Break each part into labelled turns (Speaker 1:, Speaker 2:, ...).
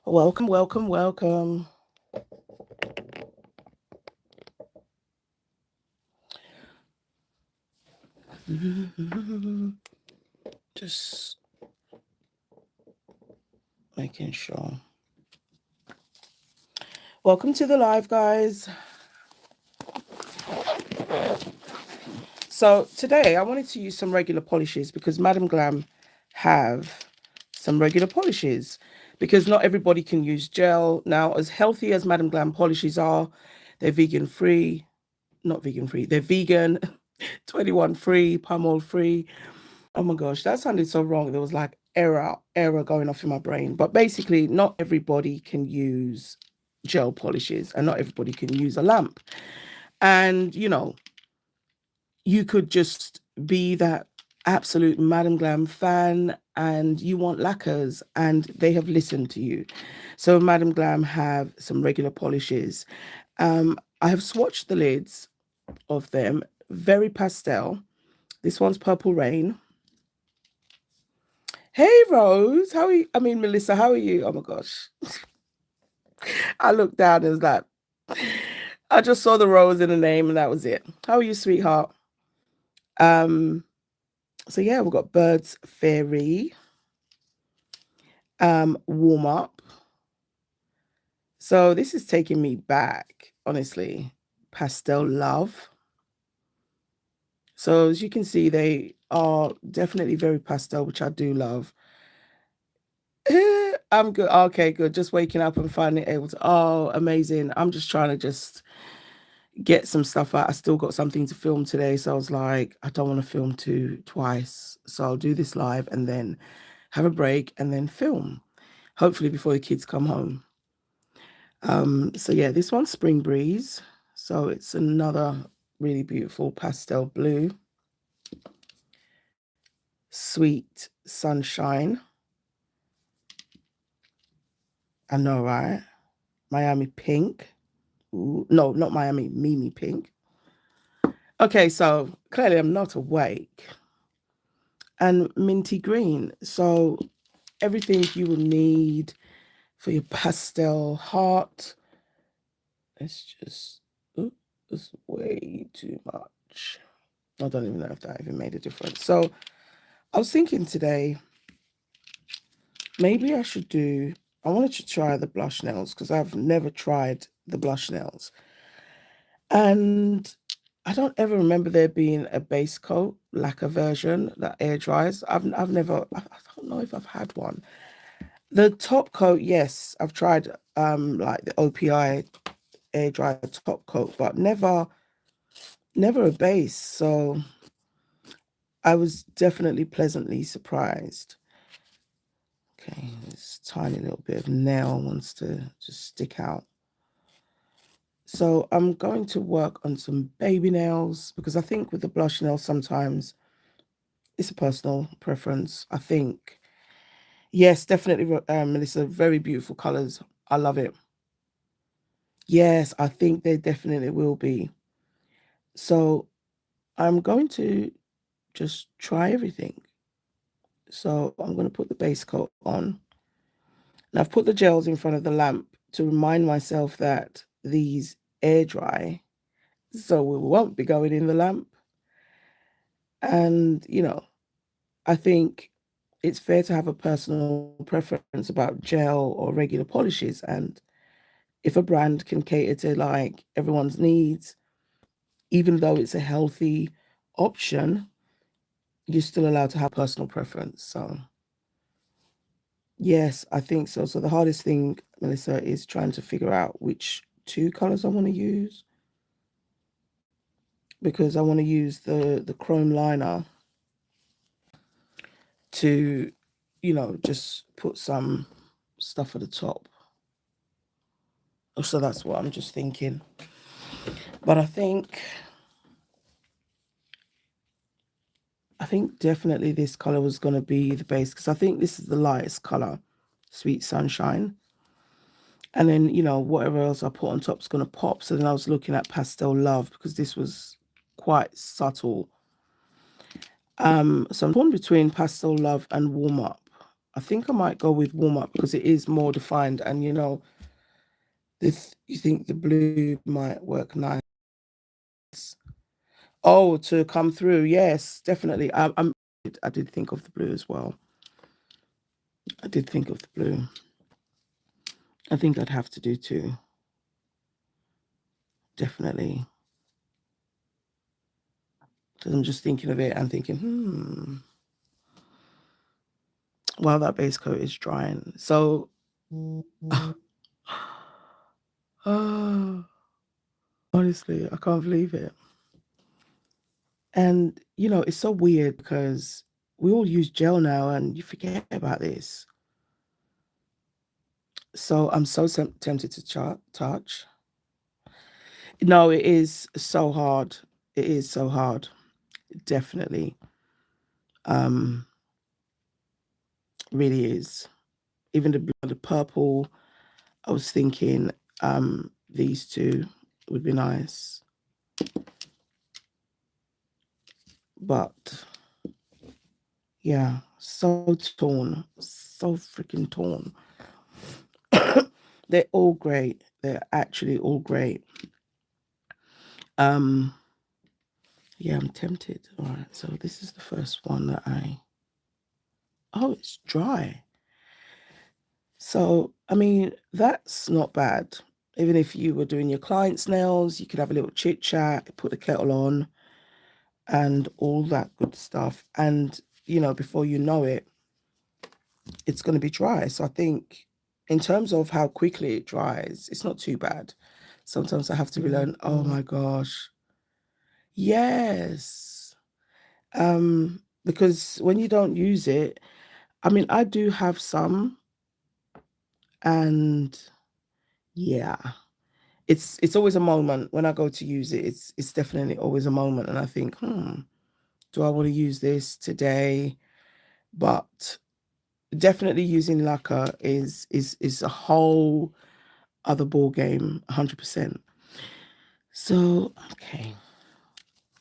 Speaker 1: Welcome, welcome, welcome. Just making sure. Welcome to the live, guys. So today I wanted to use some regular polishes because Madam Glam have some regular polishes because not everybody can use gel. Now, as healthy as Madam Glam polishes are, they're vegan free. Not vegan free, they're vegan, 21 free, palm oil free. Oh my gosh, that sounded so wrong. There was like error going off in my brain. But basically, not everybody can use gel polishes and not everybody can use a lamp. And, you could just be that absolute Madam Glam fan and you want lacquers and they have listened to you. So Madam Glam have some regular polishes. I have swatched the lids of them, very pastel. This one's Purple Rain. Hey Rose, how are you? I mean Melissa, how are you? Oh my gosh. I looked down and was like, I just saw the rose in the name and that was it. How are you, sweetheart? Um, so yeah, we've got Birds Fairy, Warm Up. So this is taking me back, honestly. Pastel Love. So as you can see, they are definitely very pastel, which I do love. I'm good. Okay, good. Just waking up and finally able to. Oh, amazing. I'm just trying to just get some stuff out. I still got something to film today. So I was like, I don't want to film twice. So I'll do this live and then have a break and then film. Hopefully before the kids come home. So yeah, this one's Spring Breeze. So it's another really beautiful pastel blue. Sweet Sunshine. I know, right? Miami Pink. Ooh, no, not Miami, Mimi Pink. Okay, so clearly I'm not awake. And Minty Green. So everything you will need for your pastel heart. It's just, it's way too much. I don't even know if that even made a difference. So I was thinking today, maybe I wanted to try the blush nails because I've never tried the blush nails. And I don't ever remember there being a base coat lacquer version that air dries. I've never, I don't know if I've had one. The top coat, yes, I've tried like the OPI air dry top coat, but never a base. So I was definitely pleasantly surprised. Okay, this tiny little bit of nail wants to just stick out. So I'm going to work on some baby nails because I think with the blush nails sometimes it's a personal preference. I think, yes, definitely, Melissa, very beautiful colors. I love it. Yes, I think they definitely will be. So I'm going to just try everything. So I'm going to put the base coat on. And I've put the gels in front of the lamp to remind myself that these air dry, so we won't be going in the lamp. And, I think it's fair to have a personal preference about gel or regular polishes. And if a brand can cater to like everyone's needs, even though it's a healthy option, you're still allowed to have personal preference. So yes, I think so. So the hardest thing, Melissa, is trying to figure out which two colors I want to use because I want to use the chrome liner to, just put some stuff at the top. So that's what I'm just thinking. But I think definitely this color was going to be the base because I think this is the lightest color, Sweet Sunshine. And then, whatever else I put on top is going to pop. So then I was looking at Pastel Love because this was quite subtle. So I'm torn between Pastel Love and Warm Up. I think I might go with warm up because it is more defined, and you know, this you think the blue might work nice. Oh, to come through, yes, definitely. I did think of the blue as well. I did think of the blue. I think I'd have to do two. Definitely. Because I'm just thinking of it and thinking, while that base coat is drying. So, honestly, I can't believe it. And, you know, it's so weird because we all use gel now and you forget about this. So I'm so tempted to touch. No, it is so hard. It is so hard. Definitely. Really is. Even the purple, I was thinking these two would be nice. But yeah, so torn. So freaking torn. They're all great. They're actually all great. Yeah, I'm tempted. All right, so this is the first one that oh, it's dry. So, I mean, that's not bad. Even if you were doing your client's nails, you could have a little chit chat, put the kettle on, and all that good stuff. And, you know, before you know it, it's going to be dry. So I think in terms of how quickly it dries, it's not too bad. Sometimes I have to relearn, oh my gosh. Yes. Because when you don't use it, I mean, I do have some, and yeah, it's always a moment when I go to use it. It's definitely always a moment, and I think, do I want to use this today? But definitely using lacquer is a whole other ball game, 100%. So okay,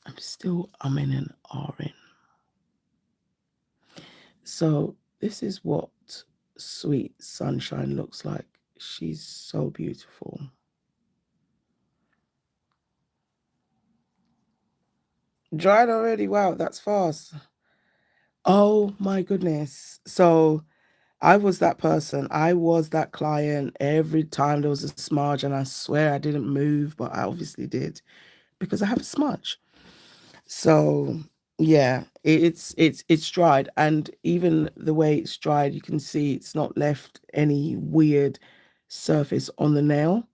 Speaker 1: I'm still umming and ahhing. So this is what Sweet Sunshine looks like. She's so beautiful. Dried already? Wow, that's fast. Oh my goodness. So I was that person. I was that client every time there was a smudge, and I swear I didn't move, but I obviously did because I have a smudge. So yeah, it's dried, and even the way it's dried, you can see it's not left any weird surface on the nail.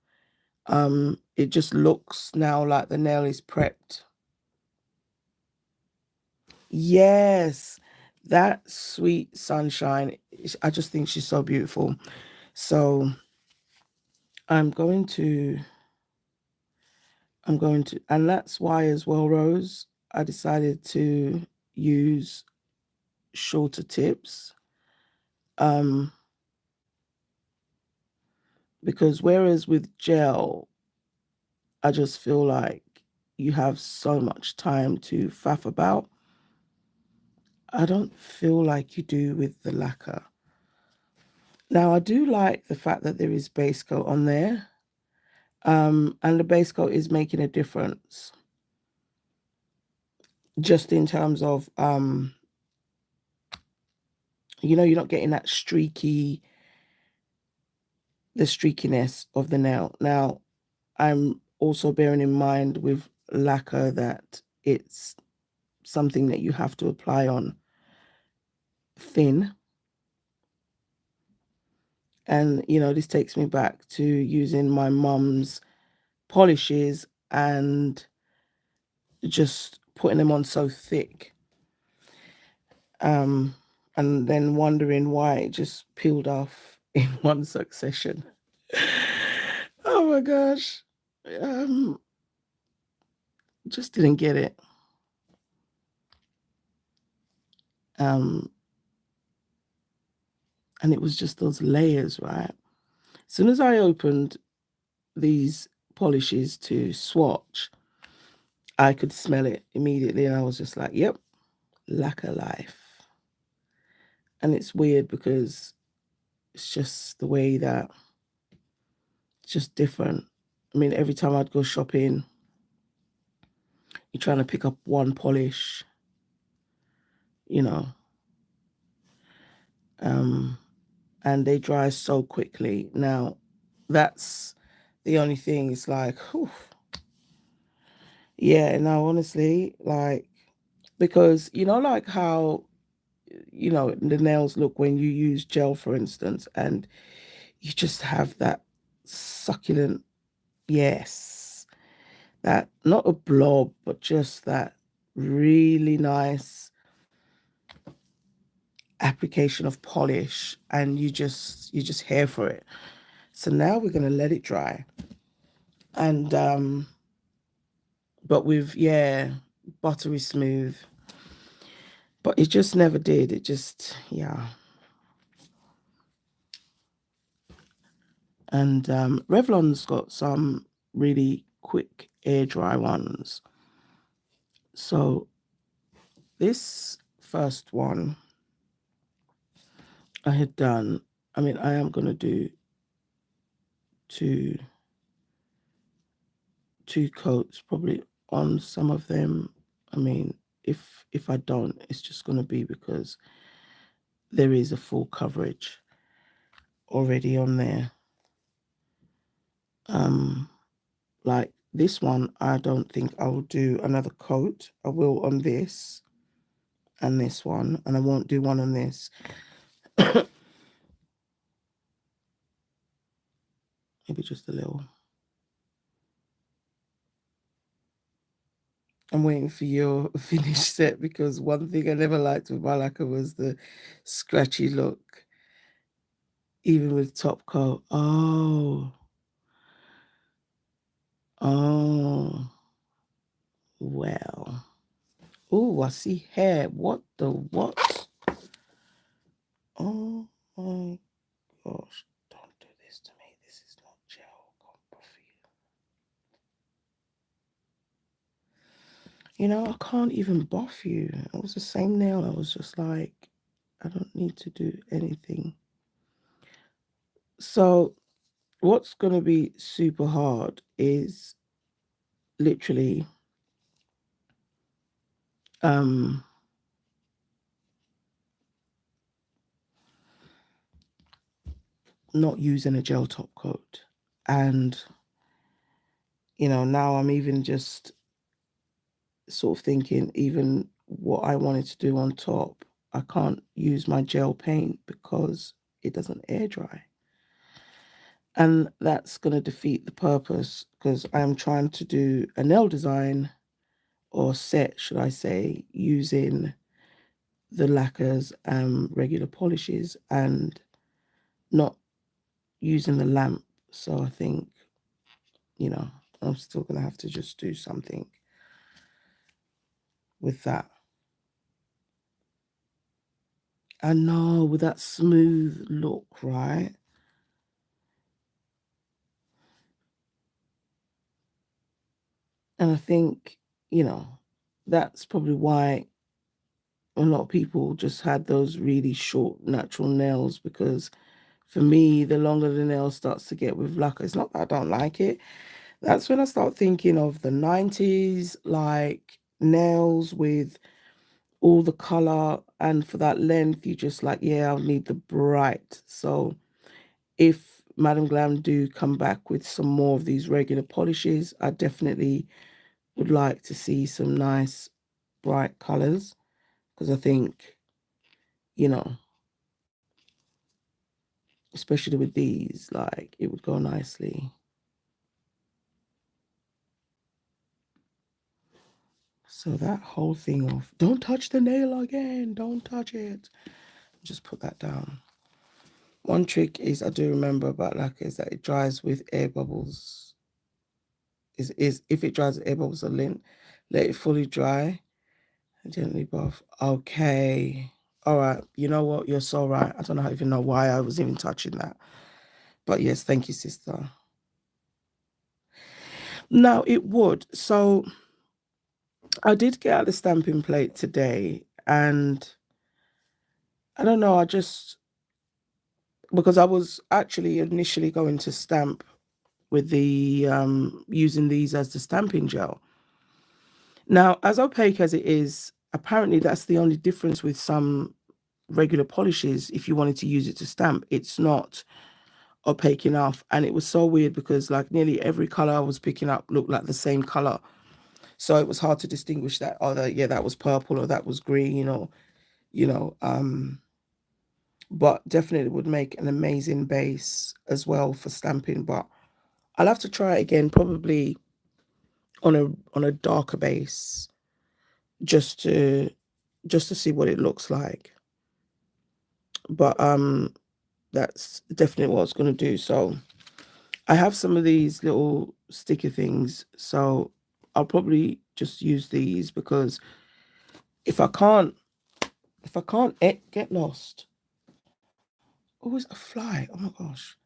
Speaker 1: It just looks now like the nail is prepped. Yes, that Sweet Sunshine. I just think she's so beautiful. So I'm going to, and that's why as well, Rose, I decided to use shorter tips. Because whereas with gel, I just feel like you have so much time to faff about. I don't feel like you do with the lacquer. Now, I do like the fact that there is base coat on there. And the base coat is making a difference. Just in terms of, you know, you're not getting that the streakiness of the nail. Now, I'm also bearing in mind with lacquer that it's something that you have to apply on thin. And, you know, this takes me back to using my mum's polishes and just putting them on so thick. And then wondering why it just peeled off in one succession. Oh my gosh. Just didn't get it. And it was just those layers, right? As soon as I opened these polishes to swatch, I could smell it immediately, and I was just like, yep, lacquer life. And it's weird because it's just the way that it's just different. I mean, every time I'd go shopping, you're trying to pick up one polish, you know, and they dry so quickly. Now, that's the only thing. It's like, whew. Yeah, no, honestly, like, because, like how, the nails look when you use gel, for instance, and you just have that succulent, yes, that, not a blob, but just that really nice application of polish, and you just here for it. So now we're going to let it dry. And but with, yeah, buttery smooth, but it just never did. It just, yeah. And Revlon's got some really quick air dry ones. So this first one I had done, I mean, I am going to do two coats probably on some of them. I mean, if I don't, it's just going to be because there is a full coverage already on there. Like this one, I don't think I will do another coat. I will on this and this one, and I won't do one on this. Maybe just a little. I'm waiting for your finished set, because one thing I never liked with my lacquer was the scratchy look, even with top coat. Oh, well. Oh, I see hair. What the what? Oh my gosh. Don't do this to me. This is not gel. God, buff you. I can't even buff you. It was the same nail. I was just like, I don't need to do anything. So what's going to be super hard is literally not using a gel top coat. And now I'm even just sort of thinking, even what I wanted to do on top, I can't use my gel paint because it doesn't air dry. And that's going to defeat the purpose, because I am trying to do a nail design, or set, should I say, using the lacquers and regular polishes, and not using the lamp. So I think, I'm still going to have to just do something with that. I know, with that smooth look, right? And I think, that's probably why a lot of people just had those really short natural nails, because for me, the longer the nail starts to get with lacquer, it's not that I don't like it. That's when I start thinking of the 90s, like nails with all the color, and for that length, you just like, yeah, I'll need the bright. So if Madam Glam do come back with some more of these regular polishes, I definitely would like to see some nice bright colors, because I think, especially with these, like, it would go nicely. So that whole thing of don't touch the nail again, don't touch it, just put that down. One trick is, I do remember about lacquer, is that it dries with air bubbles. Is if it dries with air bubbles or lint, let it fully dry and gently buff. Okay. All right. You know what? You're so right. I don't even know why I was even touching that. But yes, thank you, sister. No, it would. So I did get out the stamping plate today, and I don't know, I just, because I was actually initially going to stamp with the using these as the stamping gel. Now, as opaque as it is, apparently that's the only difference with some regular polishes. If you wanted to use it to stamp, it's not opaque enough. And it was so weird because like nearly every color I was picking up looked like the same color. So it was hard to distinguish that, oh, yeah, that was purple or that was green, or, you know, but definitely would make an amazing base as well for stamping. But I'll have to try it again, probably on a darker base, just to see what it looks like. But that's definitely what I was going to do. So I have some of these little sticker things, so I'll probably just use these, because if I can't get lost. Oh, it's a fly. Oh my gosh.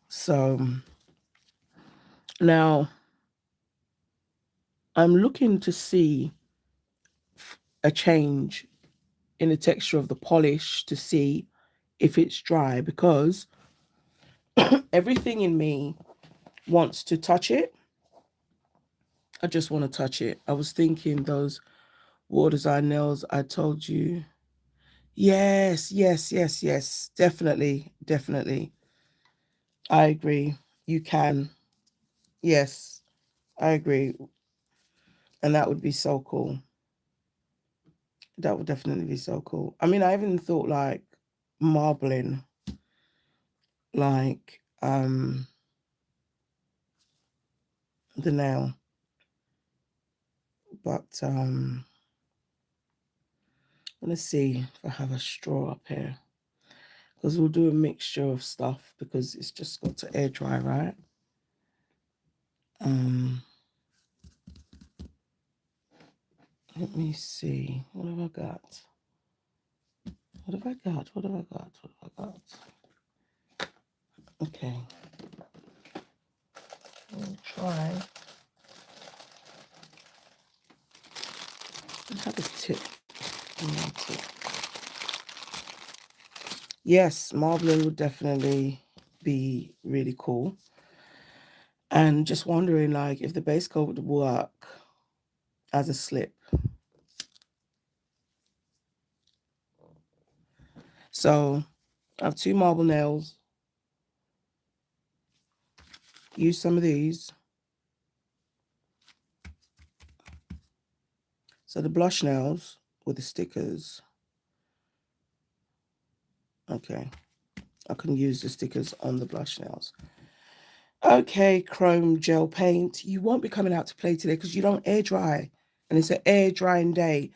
Speaker 1: So now I'm looking to see a change in the texture of the polish to see if it's dry, because everything in me wants to touch it. I just want to touch it. I was thinking those War Design nails I told you. Yes, yes, yes, yes. Definitely, definitely. I agree. You can. Yes, I agree. And that would be so cool. That would definitely be so cool. I mean, I even thought like marbling, like the nail. But let's see if I have a straw up here, because we'll do a mixture of stuff, because it's just got to air dry, right? Let me see. What have I got? What have I got? What have I got? What have I got? Okay. We'll try. I have a tip. Yes, marbling would definitely be really cool. And just wondering, like, if the base coat would work as a slip. So I have 2 marble nails. Use some of these. So the blush nails with the stickers. Okay. I can use the stickers on the blush nails. Okay, chrome gel paint. You won't be coming out to play today because you don't air dry. And it's an air drying day.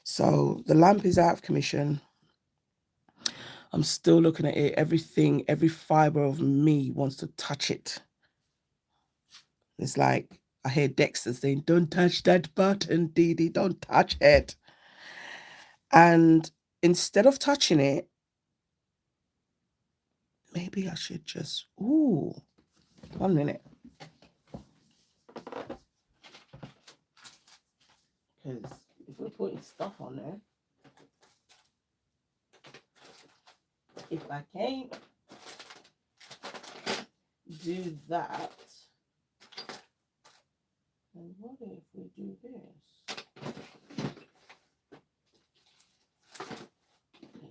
Speaker 1: So the lamp is out of commission. I'm still looking at it. Everything, every fiber of me wants to touch it. It's like I hear Dexter saying, "Don't touch that button, Dee Dee, don't touch it." And instead of touching it, maybe I should just, ooh, 1 minute. Because if we're putting stuff on there, if I can't do that, then what if we do this?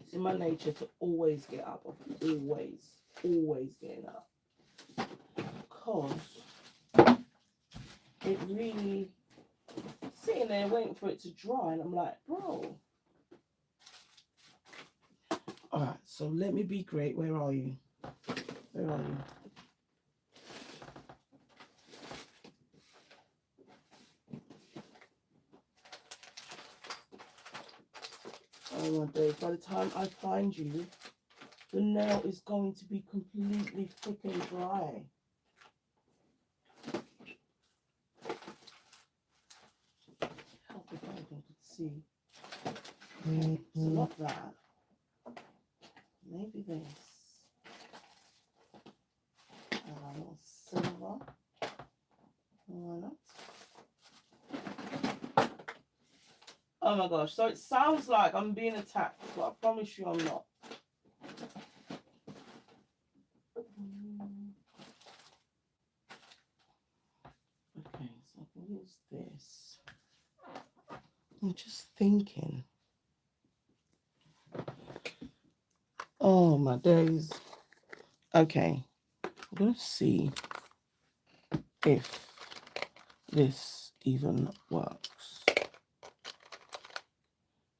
Speaker 1: It's in my nature to always get up. Always getting up. Because it really, sitting there waiting for it to dry, and I'm like, bro. All right, so let me be great. Where are you? Where are you? Oh my days, by the time I find you, the nail is going to be completely freaking dry. Help if I can see. Okay, so not that. Maybe this. A little silver. Why not? Oh my gosh. So it sounds like I'm being attacked, but I promise you I'm not. Okay, so I can use this. I'm just thinking. Oh my days. Okay. I'm going to see if this even works.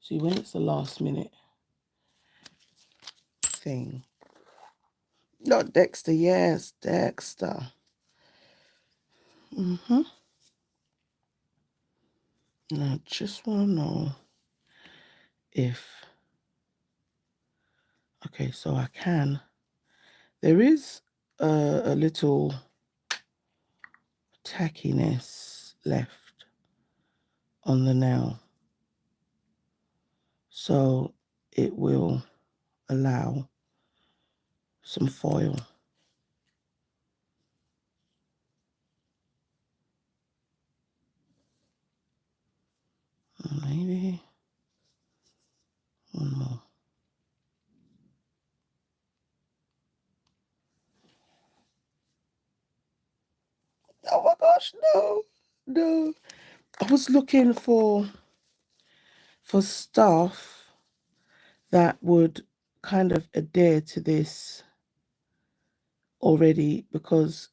Speaker 1: See, when it's the last minute thing. Not Dexter, yes, Dexter. Mm-hmm. And I just want to know if... Okay, so I can. There is a little tackiness left on the nail. So it will allow some foil. Maybe one more. Oh my gosh, no. I was looking for stuff that would kind of adhere to this already, because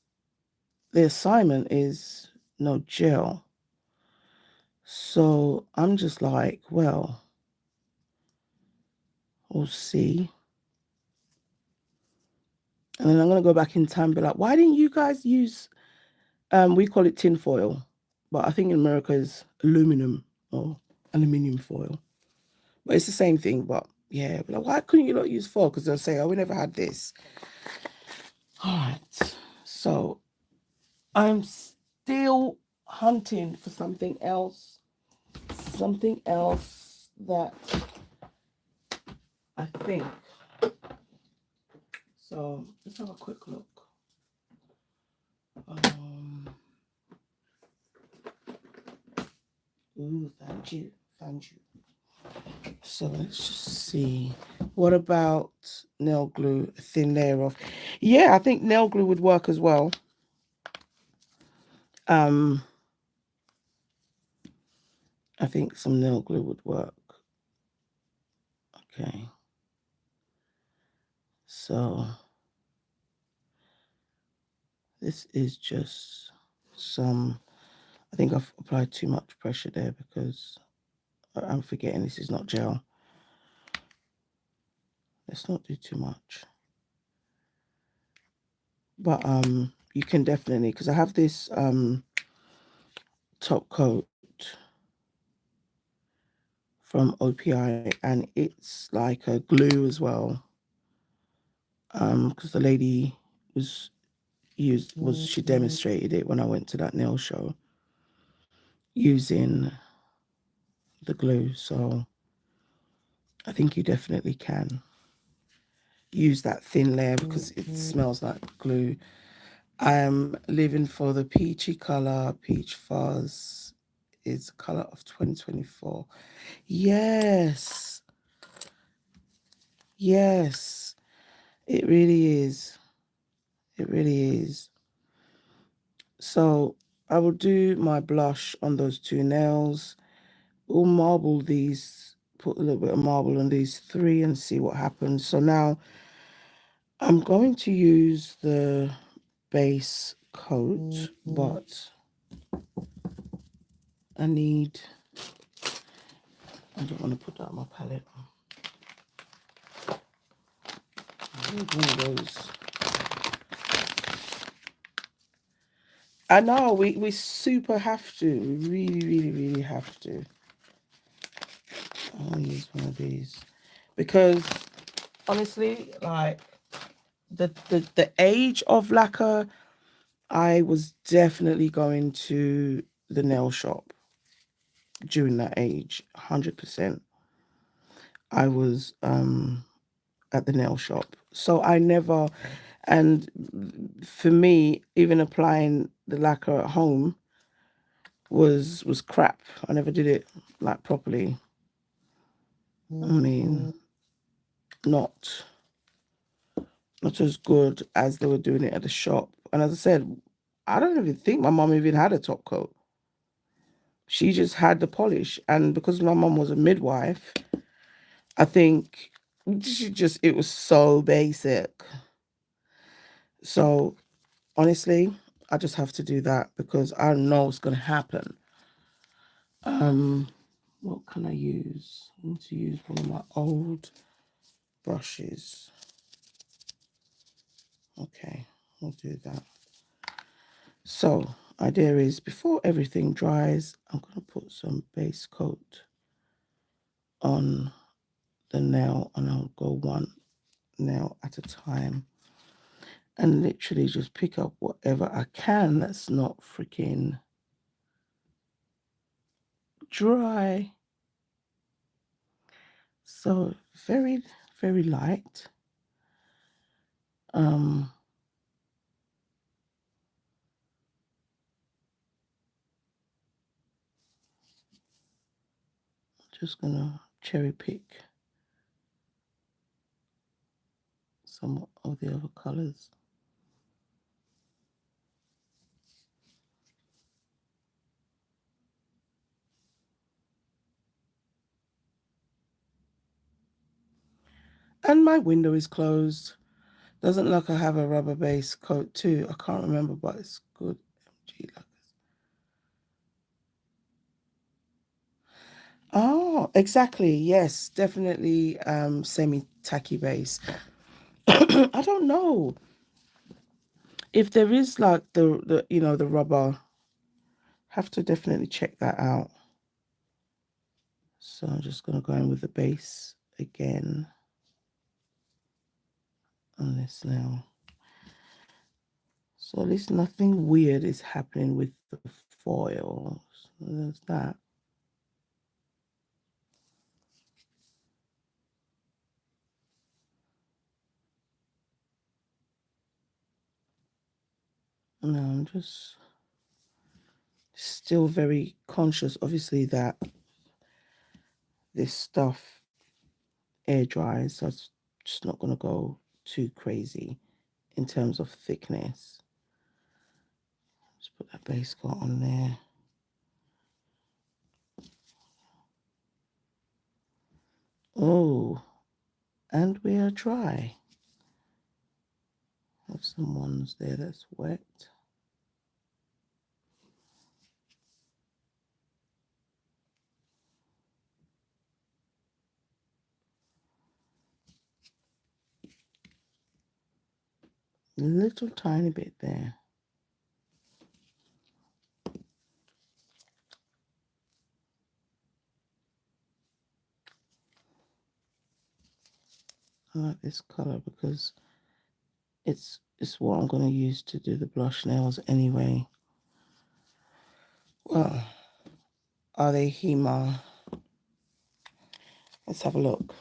Speaker 1: the assignment is no gel. So I'm just like, well, we'll see. And then I'm going to go back in time and be like, why didn't you guys use, we call it tin foil, but I think in America is aluminum or aluminium foil. But it's the same thing, but yeah. Like, why couldn't you not use foil? Because they'll say, oh, we never had this. All right. So I'm still hunting for something else that I think. So let's have a quick look. Ooh, thank you. So let's just see. What about nail glue? A thin layer of... Yeah, I think nail glue would work as well. I think some nail glue would work. Okay. So this is just some... I think I've applied too much pressure there because I'm forgetting this is not gel. Let's not do too much. But you can definitely, because I have this top coat from OPI, and it's like a glue as well. Because the lady she demonstrated it when I went to that nail show using the glue. So I think you definitely can use that thin layer because it smells like glue. I am living for the peachy color. Peach Fuzz is color of 2024. Yes, it really is. It really is. So I will do my blush on those two nails. We'll marble these, put a little bit of marble on these three and see what happens. So now I'm going to use the base coat, but I don't want to put that on my palette. I need one of those. I know, we super have to. We really have to. I'll use one of these. Because honestly, like the age of lacquer, I was definitely going to the nail shop during that age, 100%. I was at the nail shop. So I never, and for me, even applying the lacquer at home, was crap. I never did it like properly. I mean, not as good as they were doing it at the shop. And as I said, I don't even think my mum even had a top coat. She just had the polish, and because my mum was a midwife, I think it was so basic. So honestly, I just have to do that because I know what's going to happen. What can I use? I need to use one of my old brushes. Okay, I'll do that. So, idea is before everything dries, I'm going to put some base coat on the nail, and I'll go one nail at a time and literally just pick up whatever I can that's not freaking dry. So very, very light. Just gonna cherry pick some of the other colors. And my window is closed. Doesn't look like I have a rubber base coat too. I can't remember, but it's good. Oh, exactly. Yes, definitely semi-tacky base. I don't know if there is like the rubber. Have to definitely check that out. So I'm just gonna go in with the base again on this now. So at least nothing weird is happening with the foil. So there's that. No, I'm just still very conscious, obviously, that this stuff air dries, so it's just not going to go too crazy in terms of thickness. Just put that base coat on there. Oh, and we are dry. Have some ones there that's wet. A little tiny bit there. I like this color because it's what I'm going to use to do the blush nails anyway. Well, are they Hema? Let's have a look.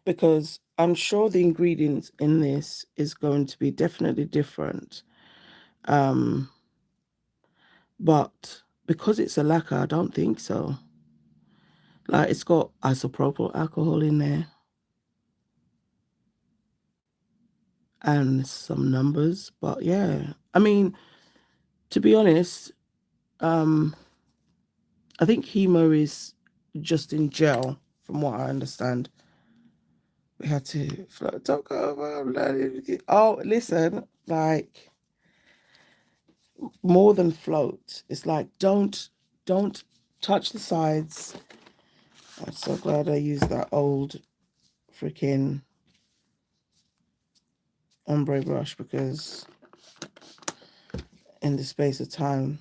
Speaker 1: Because I'm sure the ingredients in this is going to be definitely different. But because it's a lacquer, I don't think so. Like, it's got isopropyl alcohol in there and some numbers. But yeah, I mean, to be honest, I think Hemo is just in gel, from what I understand. We had to float talk over. Oh, listen, like more than float. It's like don't touch the sides. I'm so glad I used that old freaking ombre brush because in the space of time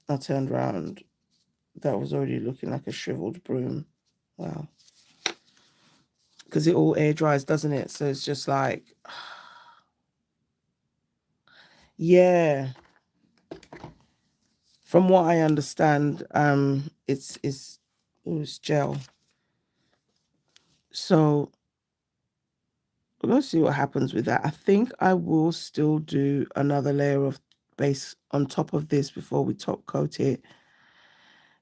Speaker 1: I turned around, that was already looking like a shriveled broom. Wow. Because it all air dries, doesn't it? So it's just like, yeah. From what I understand, it was gel. So we're gonna see what happens with that. I think I will still do another layer of base on top of this before we top coat it.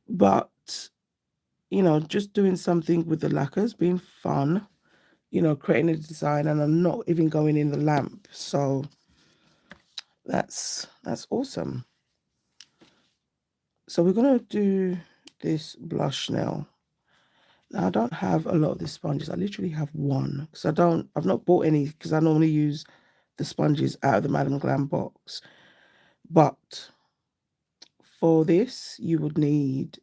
Speaker 1: But, you know, just doing something with the lacquers, being fun, you know, creating a design, and I'm not even going in the lamp. So that's awesome. So we're going to do this blush now. Now, I don't have a lot of these sponges. I literally have one because I've not bought any because I normally use the sponges out of the Madam Glam box. But for this, you would need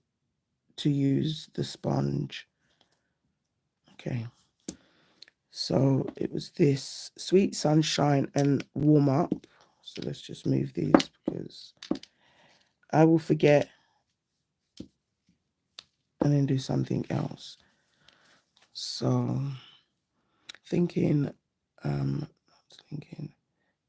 Speaker 1: to use the sponge. Okay. So it was this Sweet Sunshine and Warm Up. So let's just move these because I will forget and then do something else. So thinking,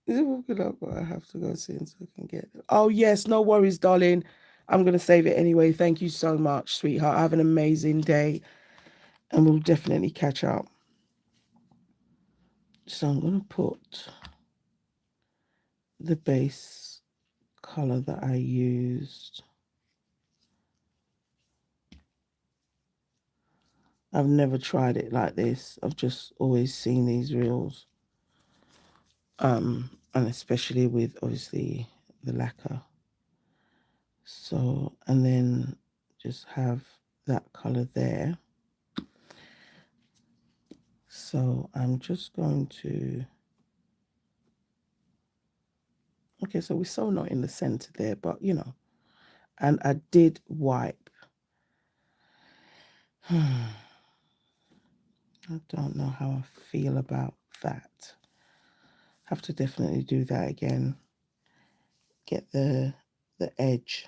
Speaker 1: is it walking up or I have to go see so I can get it? Oh yes, no worries, darling. I'm gonna save it anyway. Thank you so much, sweetheart. Have an amazing day and we'll definitely catch up. So I'm gonna put the base color that I used. I've never tried it like this. I've just always seen these reels. And especially with obviously the lacquer. So, and then just have that color there. So I'm just going to, okay, so we're so not in the center there, but you know, and I did wipe. I don't know how I feel about that. Have to definitely do that again. Get the edge.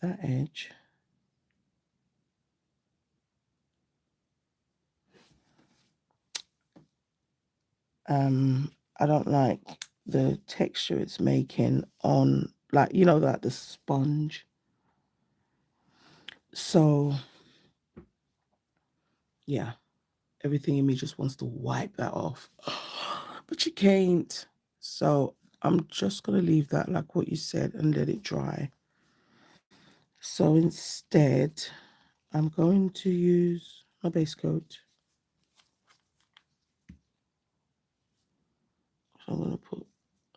Speaker 1: That edge. I don't like the texture it's making on, like, you know, like the sponge. So yeah, everything in me just wants to wipe that off. But you can't. So I'm just going to leave that like what you said and let it dry. So instead, I'm going to use my base coat. So I'm going to put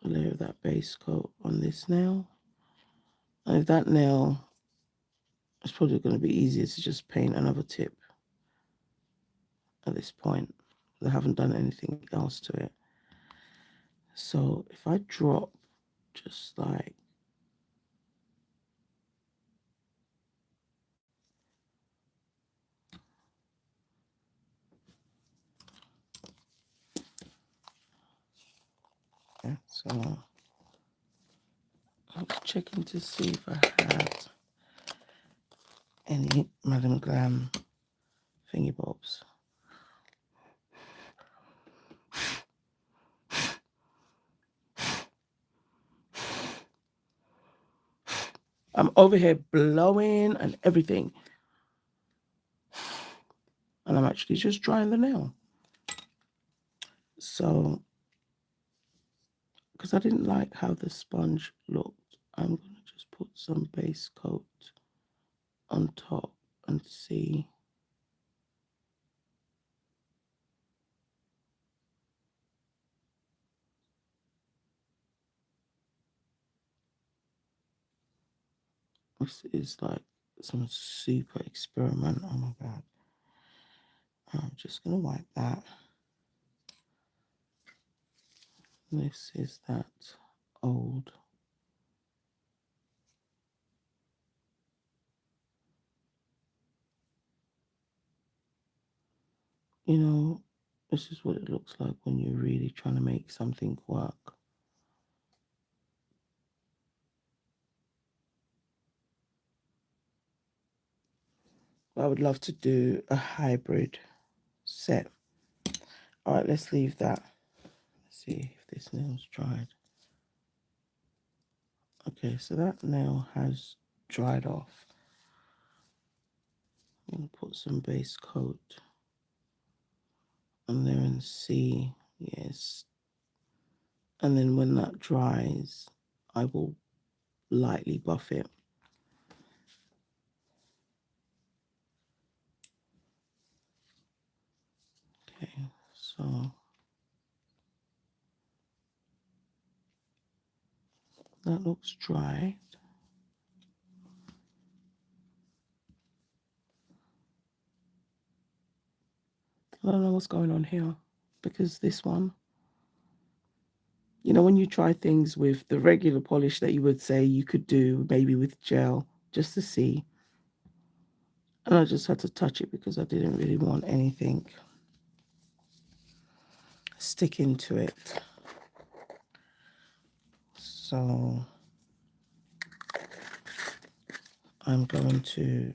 Speaker 1: a layer of that base coat on this nail. And if that nail, it's probably going to be easier to just paint another tip at this point. I haven't done anything else to it. So if I drop just like, yeah, so I'm checking to see if I had any Madam Glam thingy bobs. I'm over here blowing and everything. And I'm actually just drying the nail. So, because I didn't like how the sponge looked, I'm going to just put some base coat on top and see. This is like some super experiment. Oh my God. I'm just going to wipe that. This is that old. You know, this is what it looks like when you're really trying to make something work. I would love to do a hybrid set. All right, let's leave that. Let's see if this nail's dried. Okay, so that nail has dried off. I'm going to put some base coat on there and see. Yes. And then when that dries, I will lightly buff it. Okay, so that looks dry. I don't know what's going on here, because this one, you know, when you try things with the regular polish that you would say you could do maybe with gel just to see, and I just had to touch it because I didn't really want anything sticking to it. So I'm going to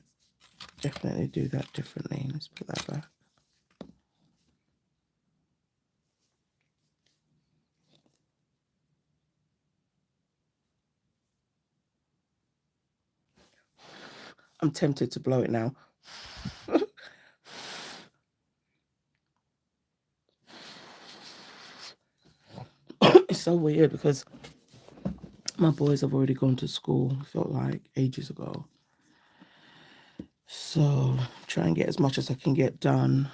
Speaker 1: definitely do that differently. Let's put that back. I'm tempted to blow it now. It's so weird because my boys have already gone to school, felt like ages ago. So try and get as much as I can get done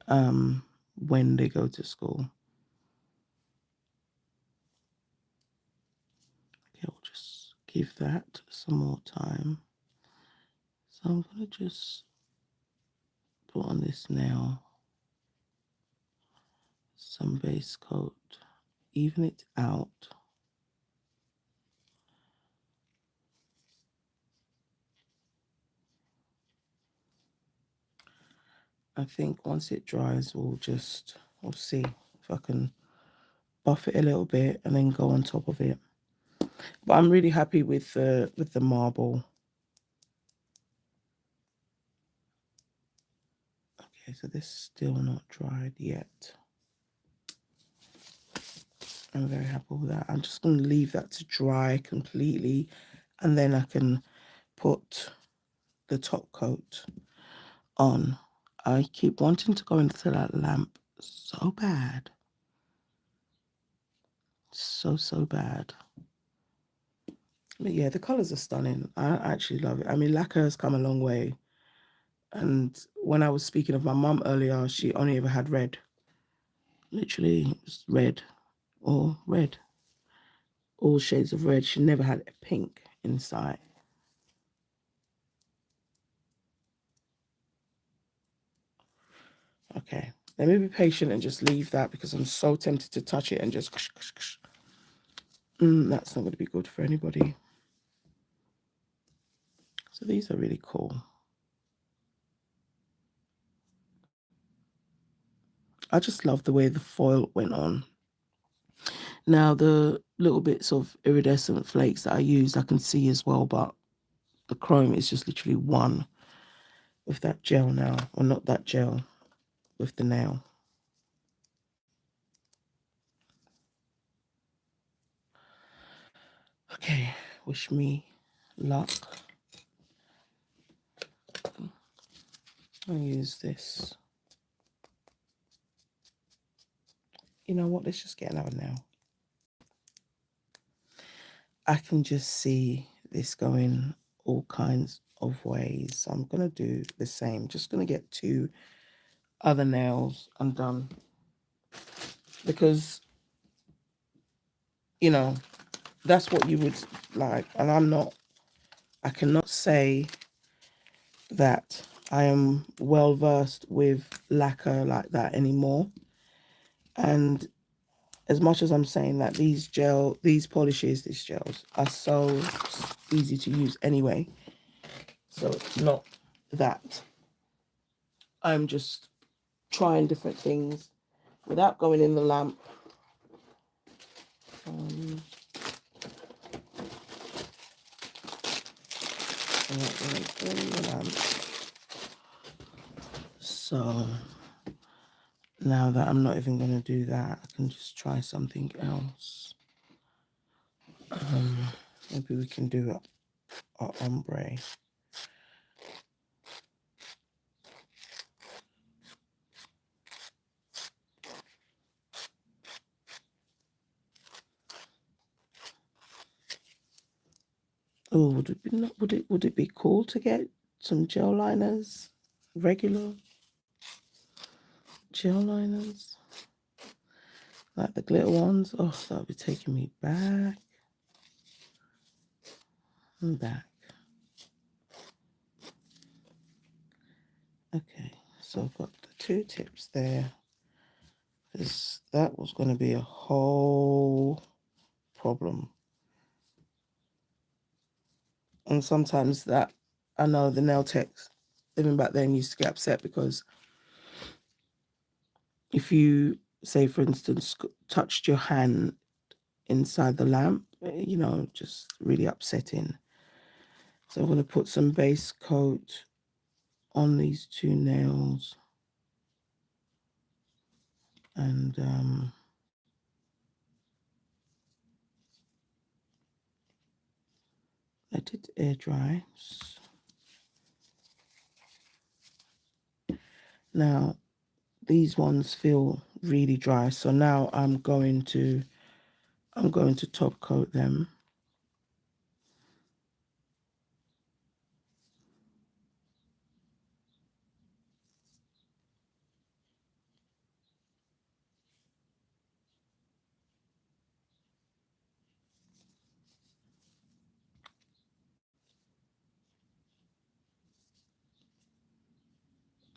Speaker 1: when they go to school. Okay, I'll just give that some more time. So I'm going to just put on this now some base coat, even it out. I think once it dries, we'll see if I can buff it a little bit and then go on top of it. But I'm really happy with the marble. Okay, so this is still not dried yet. I'm very happy with that. I'm just going to leave that to dry completely, and then I can put the top coat on. I keep wanting to go into that lamp so bad. So bad. But yeah, the colours are stunning. I actually love it. I mean, lacquer has come a long way. And when I was speaking of my mum earlier, she only ever had red. Literally, it was red or red. All shades of red. She never had a pink inside. Okay, let me be patient and just leave that because I'm so tempted to touch it and just... that's not going to be good for anybody. So these are really cool. I just love the way the foil went on. Now, the little bits of iridescent flakes that I used, I can see as well, but the chrome is just literally one with that gel now. Or not that gel, with the nail. Okay, wish me luck. I'll use this. You know what? Let's just get another nail. I can just see this going all kinds of ways. So I'm going to do the same. Just going to get 2 other nails undone. Because, you know, that's what you would like. And I cannot say that I am well versed with lacquer like that anymore. And as much as I'm saying that these gels are so easy to use anyway. So it's not that. I'm just trying different things without going in the lamp. So now that I'm not even going to do that, I can just try something else. Maybe we can do an ombre. Oh, would it be cool to get some gel liners? Regular gel liners? Like the glitter ones? Oh, that would be taking me back and back. Okay, so I've got the 2 tips there. That was going to be a whole problem. And sometimes that, I know the nail techs, even back then, used to get upset because if you, say for instance, touched your hand inside the lamp, you know, just really upsetting. So I'm going to put some base coat on these 2 nails. And let it air dry. Now these ones feel really dry, so now I'm going to top coat them.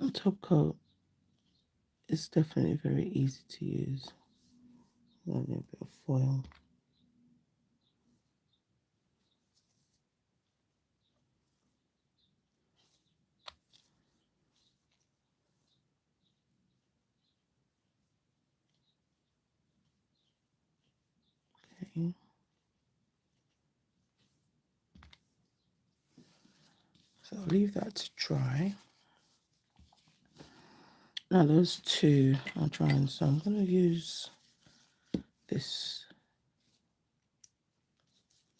Speaker 1: The top coat is definitely very easy to use. A little bit of foil. Okay. So I'll leave that to dry. Now those 2 are drying, so I'm going to use this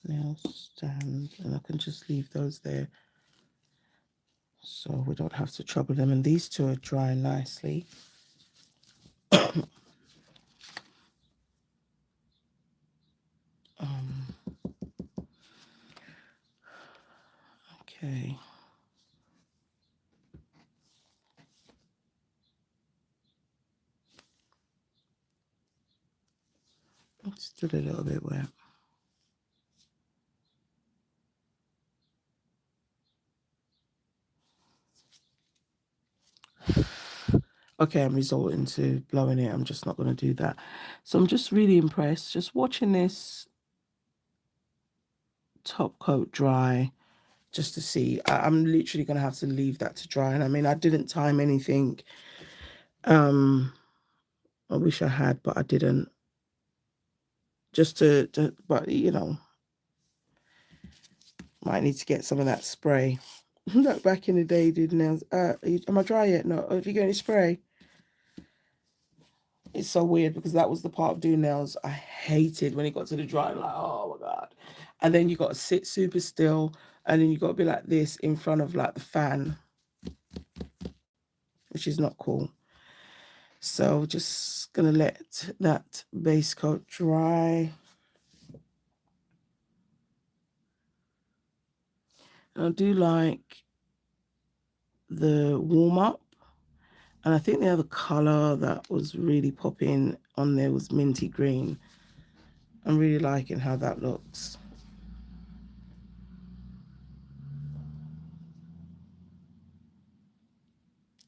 Speaker 1: nail stand, and I can just leave those there so we don't have to trouble them. And these 2 are drying nicely. Okay. It's still a little bit wet. Okay, I'm resorting to blowing it. I'm just not going to do that. So I'm just really impressed. Just watching this top coat dry just to see. I'm literally going to have to leave that to dry. And I mean, I didn't time anything. I wish I had, but I didn't. Just but you know, might need to get some of that spray. Look, back in the day, did nails. Am I dry yet? No. Have you got any spray? It's so weird because that was the part of doing nails I hated when it got to the dry. Like, oh my God. And then you got to sit super still, and then you got to be like this in front of like the fan, which is not cool. So just gonna let that base coat dry. And I do like the warm up. And I think the other color that was really popping on there was minty green. I'm really liking how that looks.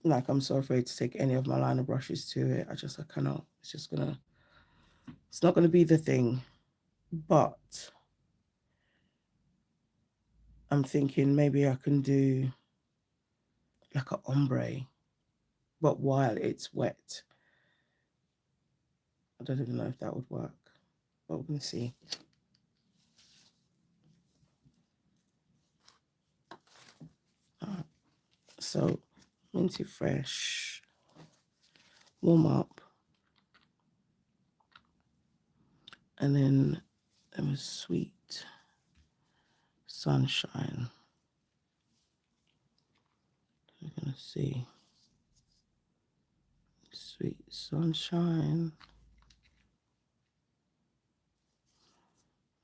Speaker 1: Like, I'm so afraid to take any of my liner brushes to it. I cannot. It's not gonna be the thing. But I'm thinking maybe I can do like an ombre, but while it's wet. I don't even know if that would work, but we're gonna see. So Minty Fresh, warm up, and then there was Sweet Sunshine. We're gonna see. Sweet Sunshine.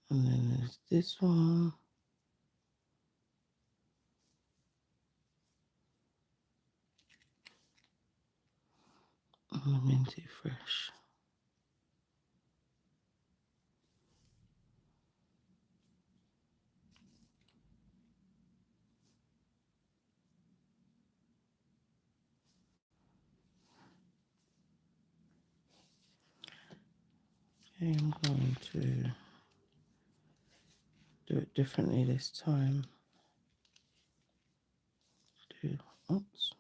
Speaker 1: And then there's this one. Minty Fresh. Okay, I'm going to do it differently this time. Oops.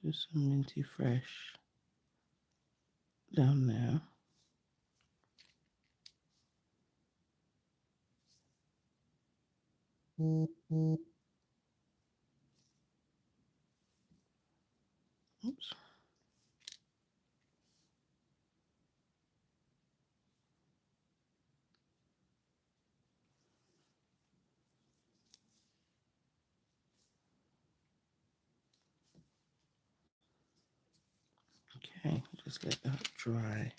Speaker 1: Do some Minty Fresh down there. Oops. Okay, just let that dry.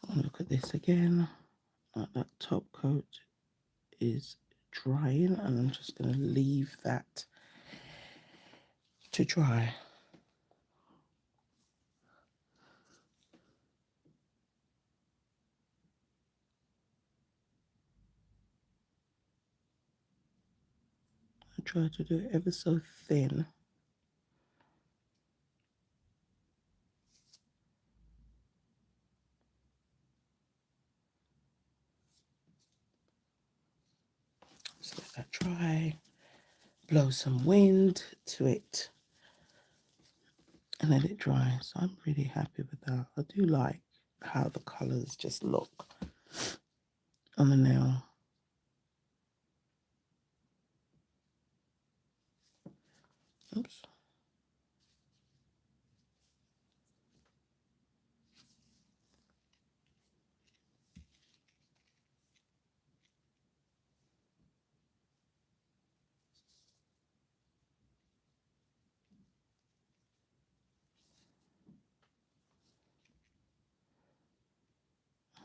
Speaker 1: I'll look at this again. That top coat is drying, and I'm just going to leave that to dry. I try to do it ever so thin. Just let that dry. Blow some wind to it and let it dry. So I'm really happy with that. I do like how the colours just look on the nail. Oops.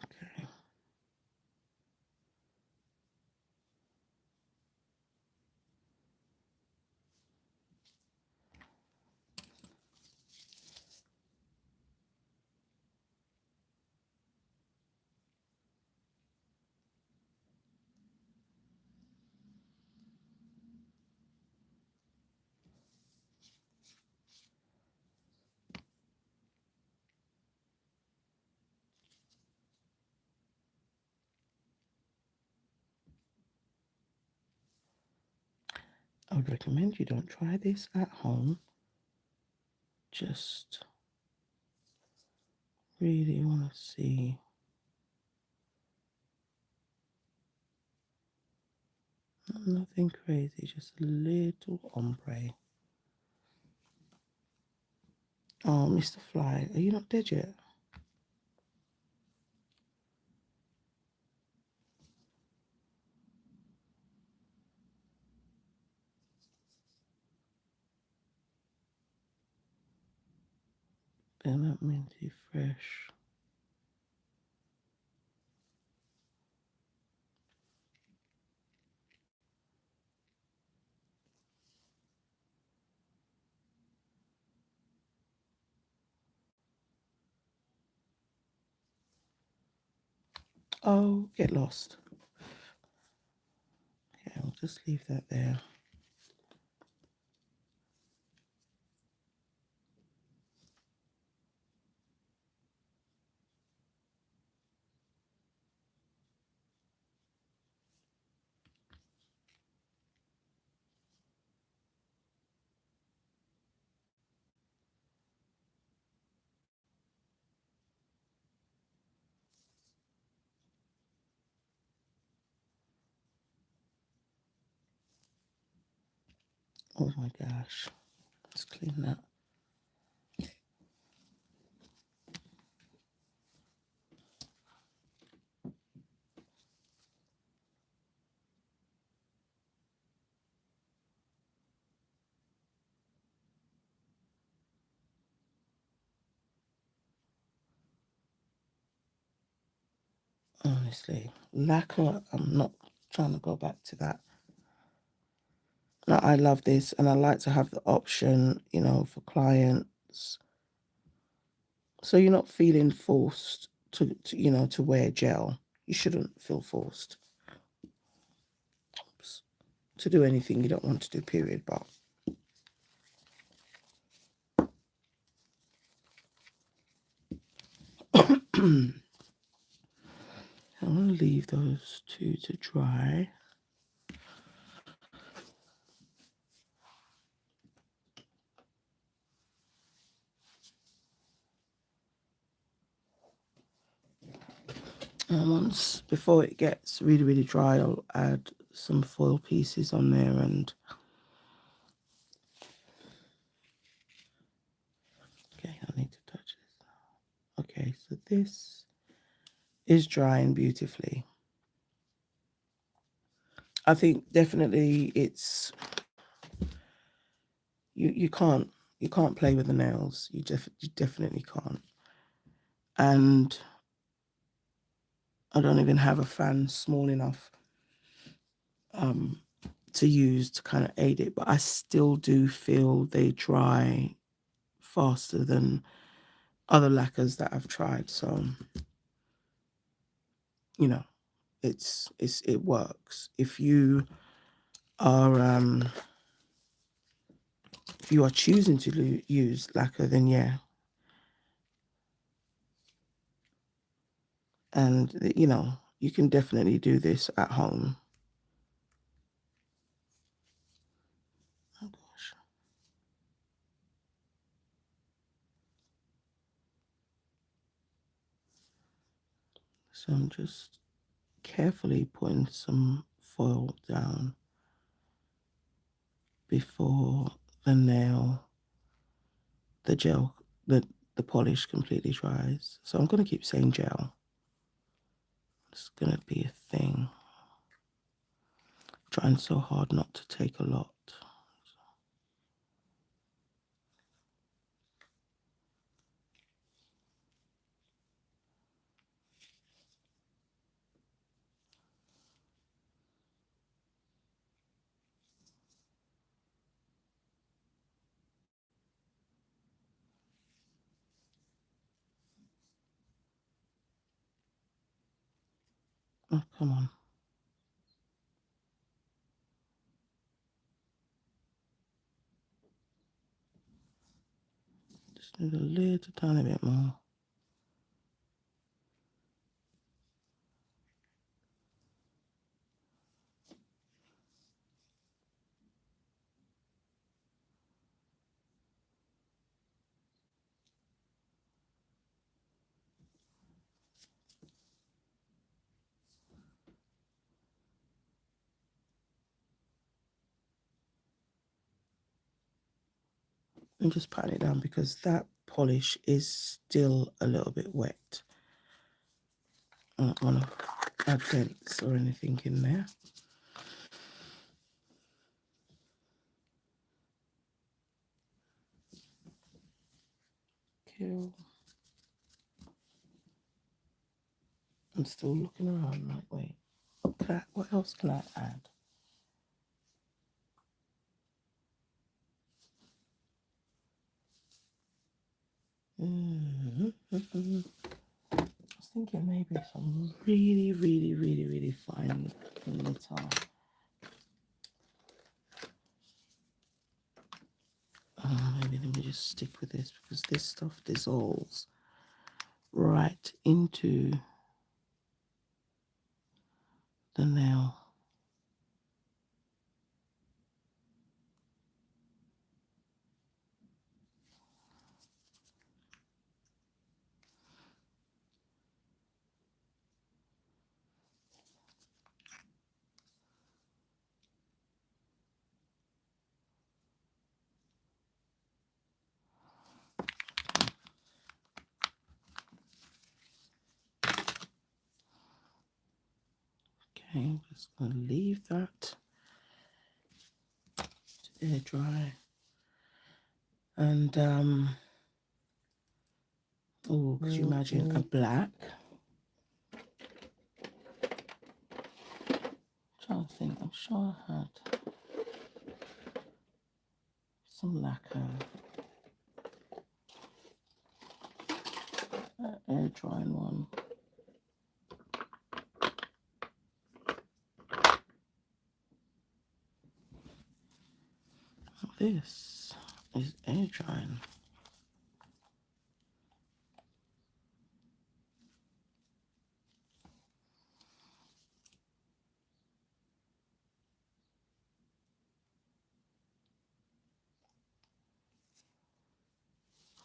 Speaker 1: Okay. I would recommend you don't try this at home. Just really want to see. Nothing crazy, just a little ombre. Oh, Mr. Fly, are you not dead yet? Then that Minty Fresh. Oh, get lost. Okay, I'll just leave that there. Oh my gosh. Let's clean that. Honestly, lacquer, I'm not trying to go back to that. Now, I love this, and I like to have the option, you know, for clients. So you're not feeling forced to you know, to wear gel. You shouldn't feel forced to do anything you don't want to do, period. But I'm going to leave those two to dry. And once, before it gets really, really dry, I'll add some foil pieces on there. And okay, I need to touch this now. Okay, so this is drying beautifully. I think definitely it's you can't play with the nails. You definitely can't. And I don't even have a fan small enough to use to kind of aid it, but I still do feel they dry faster than other lacquers that I've tried. So, you know, it works. If you are choosing to use lacquer, then yeah. And you know, you can definitely do this at home. Oh gosh. So I'm just carefully putting some foil down before the nail, the gel, the polish completely dries. So I'm going to keep saying gel. It's going to be a thing. Trying so hard not to take a lot. Oh, come on. Just need a little tiny bit more. And just pat it down because that polish is still a little bit wet. I don't want to add dents or anything in there. Okay. I'm still looking around like, wait, what else can I add? I was thinking maybe some really, really, really, really fine glitter. Maybe let me just stick with this because this stuff dissolves right into the nail. Okay, I'm just going to leave that to air dry. And oh, could you imagine a black? I'm trying to think. I'm sure I had. some lacquer. Air drying one. This is air drying.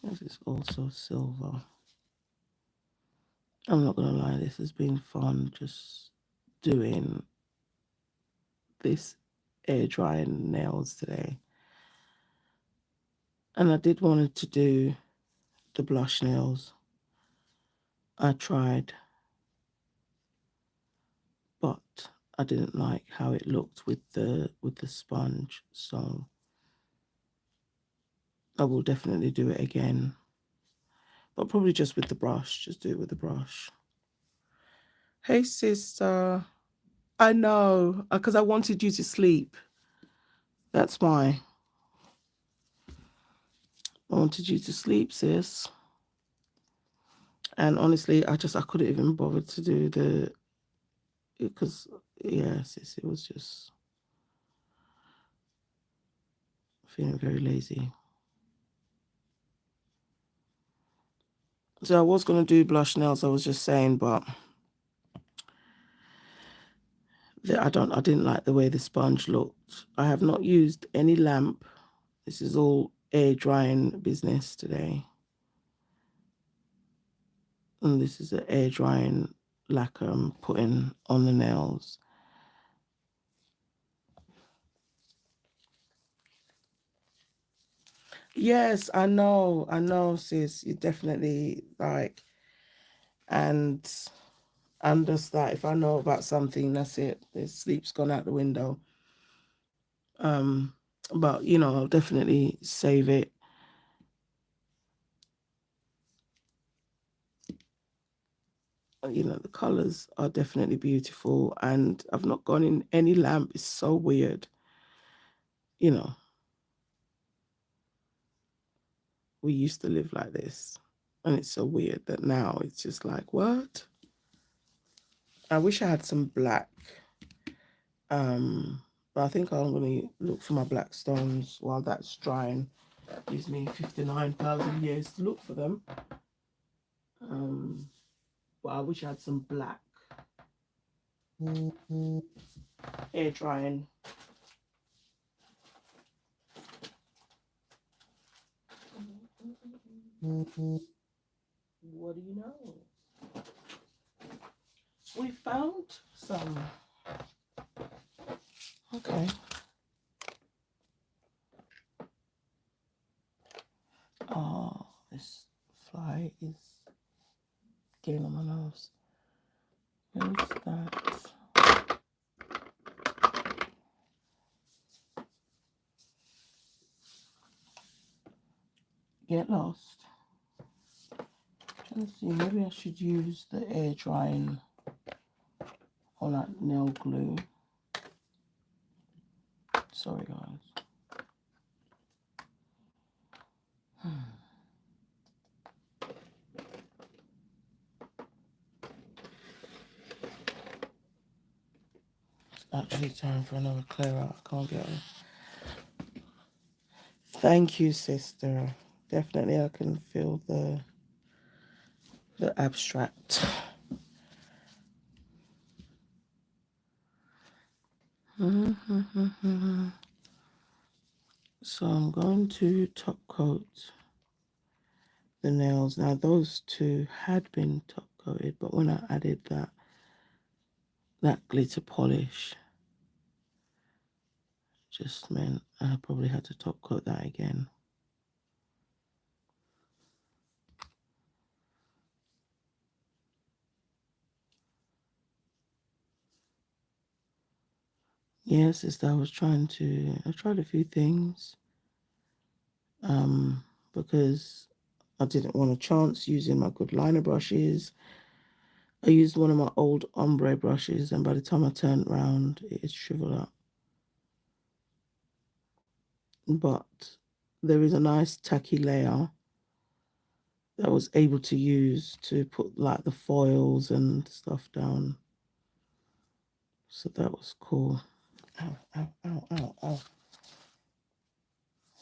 Speaker 1: This is also silver. I'm not gonna lie, this has been fun just doing this air drying nails today. And I did want to do the blush nails. I tried, but I didn't like how it looked with the sponge, so I will definitely do it again. But probably just with the brush, just do it with the brush. Hey sister. I know, because I wanted you to sleep. That's why. I wanted you to sleep, sis. And honestly, I couldn't even bother to do because, yeah, sis, it was just feeling very lazy. So I was going to do blush nails, I was just saying, but I didn't like the way the sponge looked. I have not used any lamp. This is all air drying business today. And this is an air drying lacquer I'm putting on the nails. Yes, I know, sis. You definitely like, and I'm just like, if I know about something, that's it. The sleep's gone out the window. But I'll definitely save it. The colors are definitely beautiful, and I've not gone in any lamp. It's so weird. We used to live like this, and it's so weird that now it's just like, what? I wish I had some black. But I think I'm going to look for my black stones while that's drying. It gives me 59,000 years to look for them. But I wish I had some black air drying. What do you know? We found some. Okay. Oh, this fly is getting on my nerves. Where's that? Get lost. Let's see, maybe I should use the air drying on that nail glue. Sorry, guys. It's actually time for another clear out. I can't get it. Thank you, sister. Definitely, I can feel the abstract. So I'm going to top coat the nails. Now those two had been top coated, but when I added that glitter polish, just meant I probably had to top coat that again. Yes, sister, I tried a few things. Because I didn't want a chance using my good liner brushes. I used one of my old ombre brushes, and by the time I turned around, it had shriveled up. But there is a nice tacky layer that I was able to use to put like the foils and stuff down. So that was cool. Ow, ow, ow, ow, ow.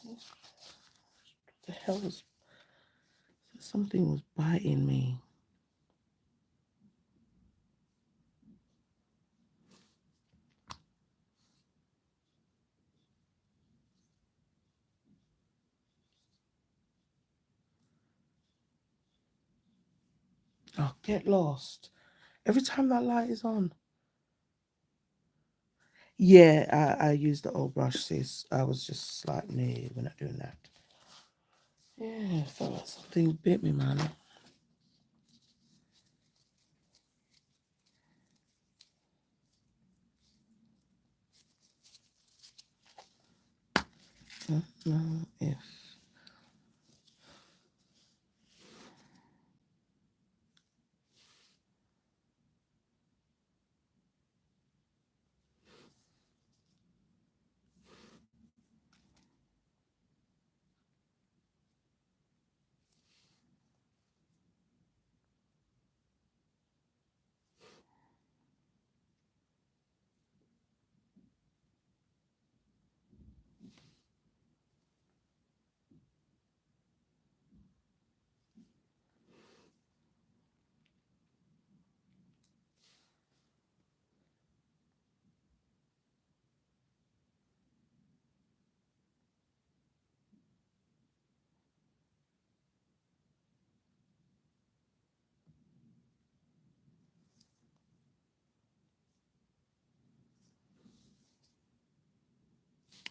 Speaker 1: What the hell was something was biting me? Oh, get lost. Every time that light is on. Yeah, I used the old brush, sis. I was just like, no, we're not doing that. Yeah, I felt like something bit me, man. No, if.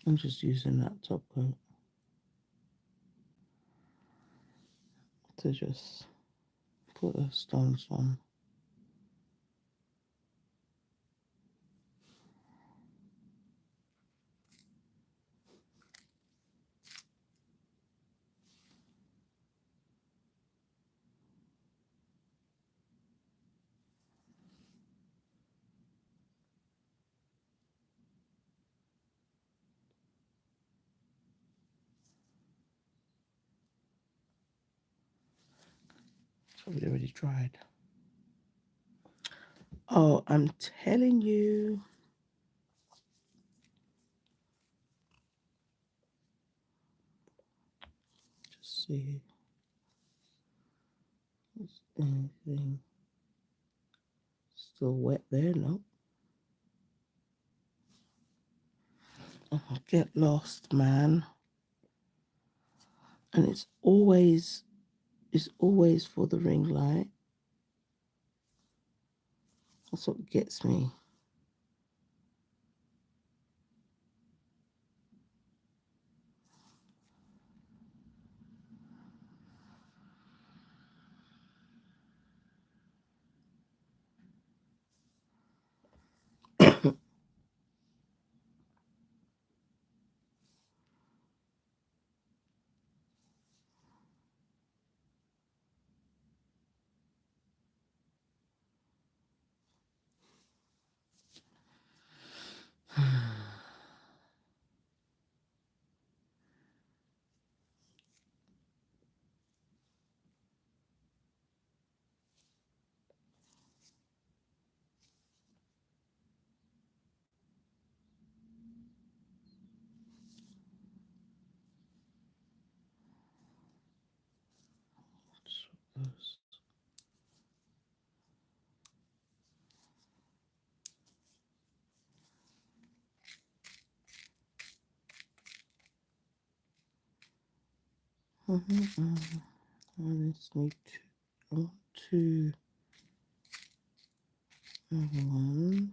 Speaker 1: I'm just using that top coat to just put the stones on. Probably already dried. Oh, I'm telling you. Just see. Is anything still wet there? No. Oh, get lost, man. And it's always for the ring light. That's what gets me. I just need two other ones.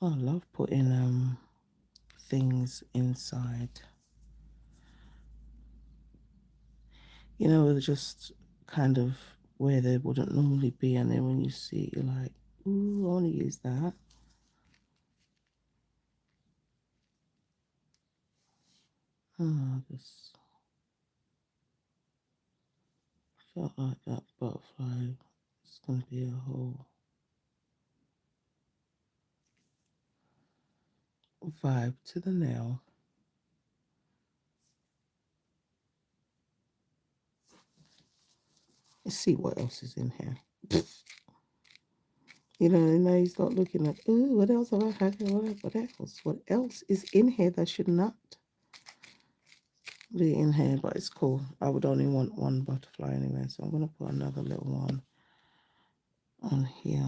Speaker 1: Oh, I love putting things inside. You know, just kind of where they wouldn't normally be, and then when you see it, you're like, ooh, I want to use that. Oh, I just felt like that butterfly is going to be a whole. vibe to the nail. Let's see what else is in here. Now you start looking at, oh, what else have I had here? What else? What else is in here that should not be in here? But it's cool. I would only want one butterfly anyway, so I'm going to put another little one on here.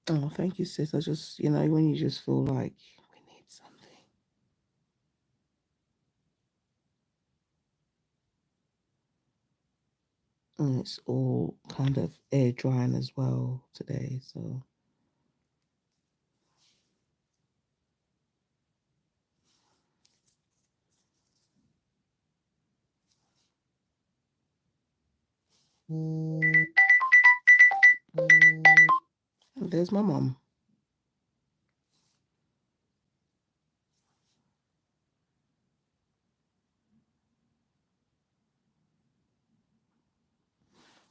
Speaker 1: Oh, thank you, sis. I just, when you just feel like we need something. And it's all kind of air drying as well today, so. And there's my mom.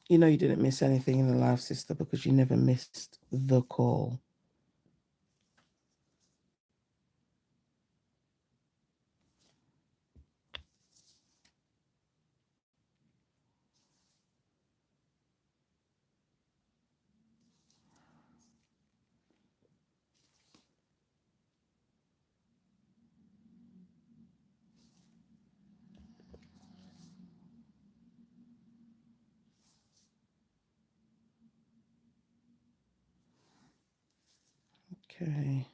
Speaker 1: You know you didn't miss anything in the live, sister, because you never missed the call. Okay.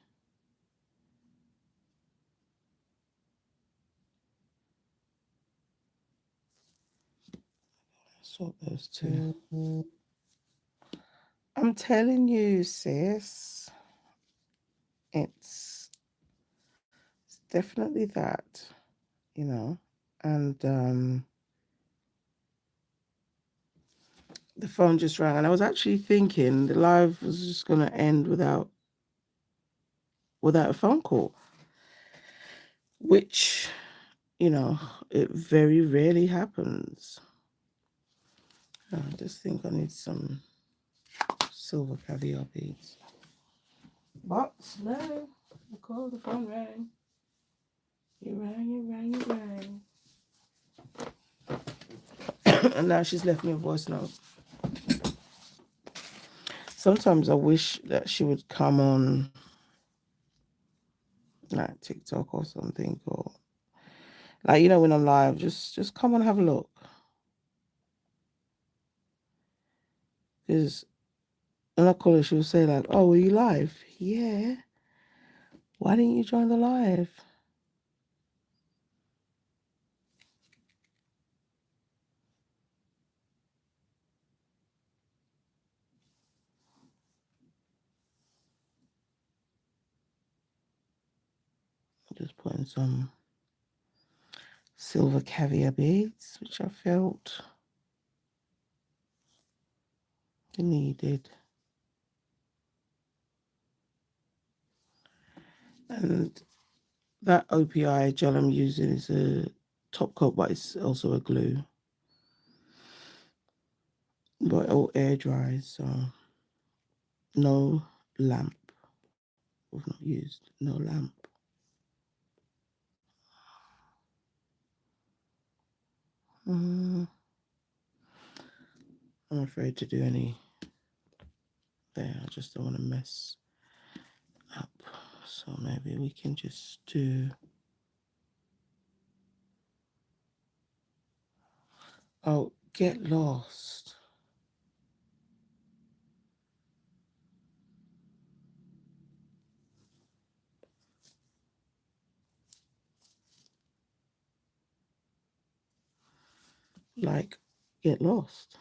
Speaker 1: Sort those two. I'm telling you, sis, it's definitely that, and the phone just rang, and I was actually thinking the live was just going to end without a phone call, which, it very rarely happens. I just think I need some silver caviar beads. But no, the phone rang. You rang. And now she's left me a voice note. Sometimes I wish that she would come on like TikTok or something, or like, when I'm live, just come and have a look. Because when I call her, she'll say like, oh, were you live? Yeah. Why didn't you join the live? Just putting some silver caviar beads, which I felt needed. And that OPI gel I'm using is a top coat, but it's also a glue. But it all air dries, so no lamp. We've not used no lamp. I'm afraid to do any there. I just don't want to mess up. So maybe we can just do. Oh, get lost. Like, get lost.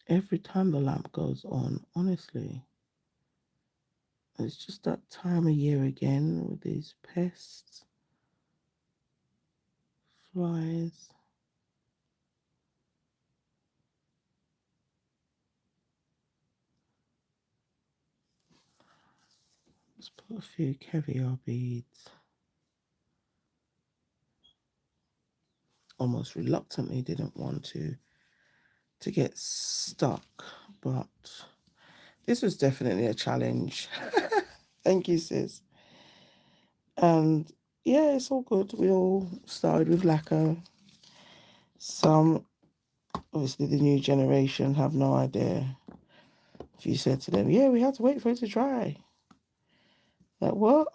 Speaker 1: Every time the lamp goes on, honestly, it's just that time of year again with these pests, flies. Got a few caviar beads. Almost reluctantly didn't want to get stuck, but this was definitely a challenge. Thank you, sis. And yeah, it's all good. We all started with lacquer. Some, obviously, the new generation have no idea. If you said to them, yeah, we had to wait for it to dry. Like, what?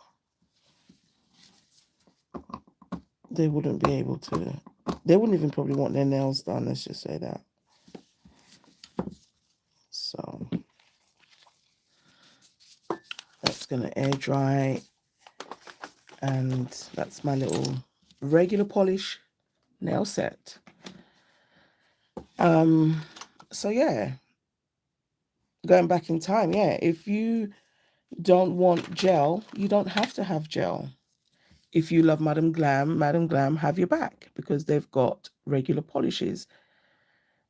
Speaker 1: They wouldn't be able to. They wouldn't even probably want their nails done, let's just say that. So that's going to air dry. And that's my little regular polish nail set. So yeah, going back in time, yeah, if you don't want gel, you don't have to have gel. If you love Madam Glam have your back because they've got regular polishes.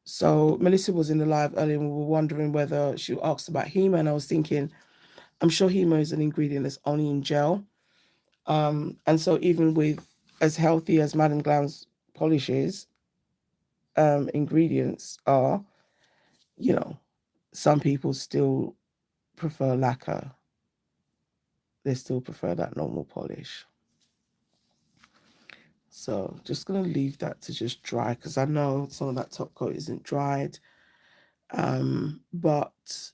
Speaker 1: So Melissa was in the live earlier and we were wondering whether she asked about Hema, and I was thinking, I'm sure Hema is an ingredient that's only in gel. And so even with as healthy as Madam Glam's polishes, ingredients are, you know, some people still prefer lacquer. They still prefer that normal polish. So just going to leave that to just dry because I know some of that top coat isn't dried. But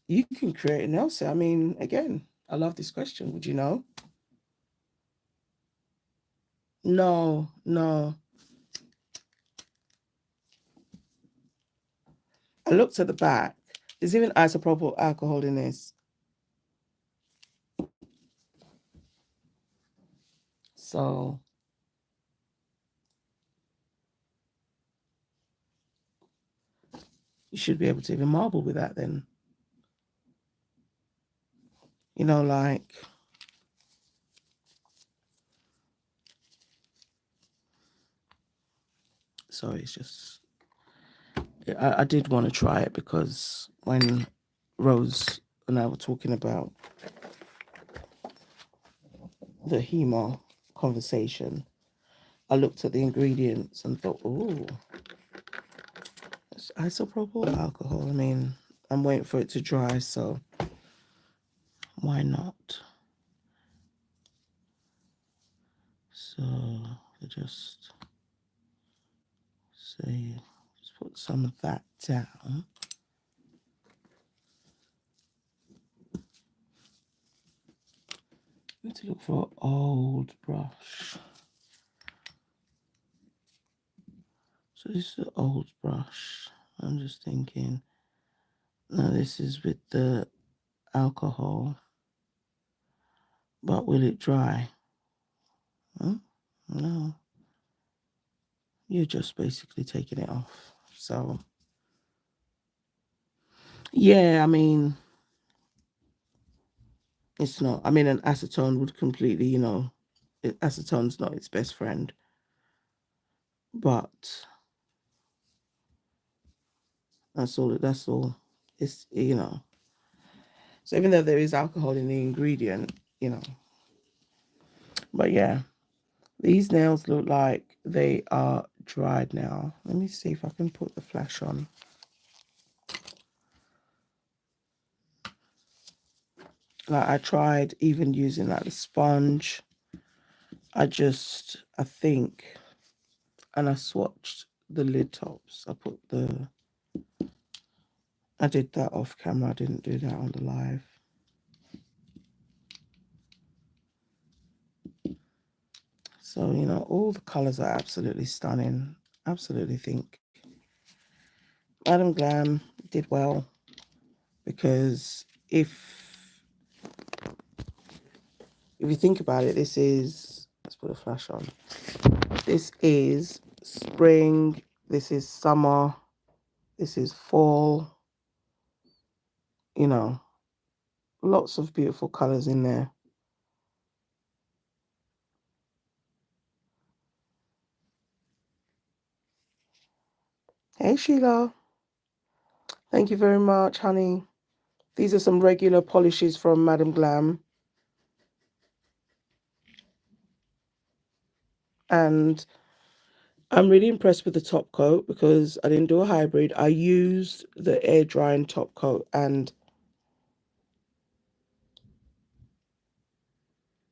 Speaker 1: you can create an nail set. I mean, again, I love this question. Would you know? No. I looked at the back. There's even isopropyl alcohol in this. So you should be able to even marble with that then. You know, like... Sorry, it's just... I did want to try it because when Rose and I were talking about the Hema conversation, I looked at the ingredients and thought, oh, it's isopropyl alcohol. I mean, I'm waiting for it to dry, so why not? So I just say, just put some of that down. I need to look for an old brush. So this is the old brush. I'm just thinking, now this is with the alcohol, but will it dry? No. You're just basically taking it off. So, yeah, I mean, it's not. I mean, an acetone would completely, acetone's not its best friend. But that's all. It's, So even though there is alcohol in the ingredient, But yeah, these nails look like they are dried now. Let me see if I can put the flash on. Like I tried even using like the sponge. I think, and I swatched the lid tops. I did that off camera. I didn't do that on the live. So, all the colors are absolutely stunning. Absolutely think Madam Glam did well because if you think about it, this is, let's put a flash on. This is spring, this is summer, this is fall, lots of beautiful colors in there. Hey, Sheila. Thank you very much, honey. These are some regular polishes from Madam Glam. And I'm really impressed with the top coat because I didn't do a hybrid. I used the air drying top coat, and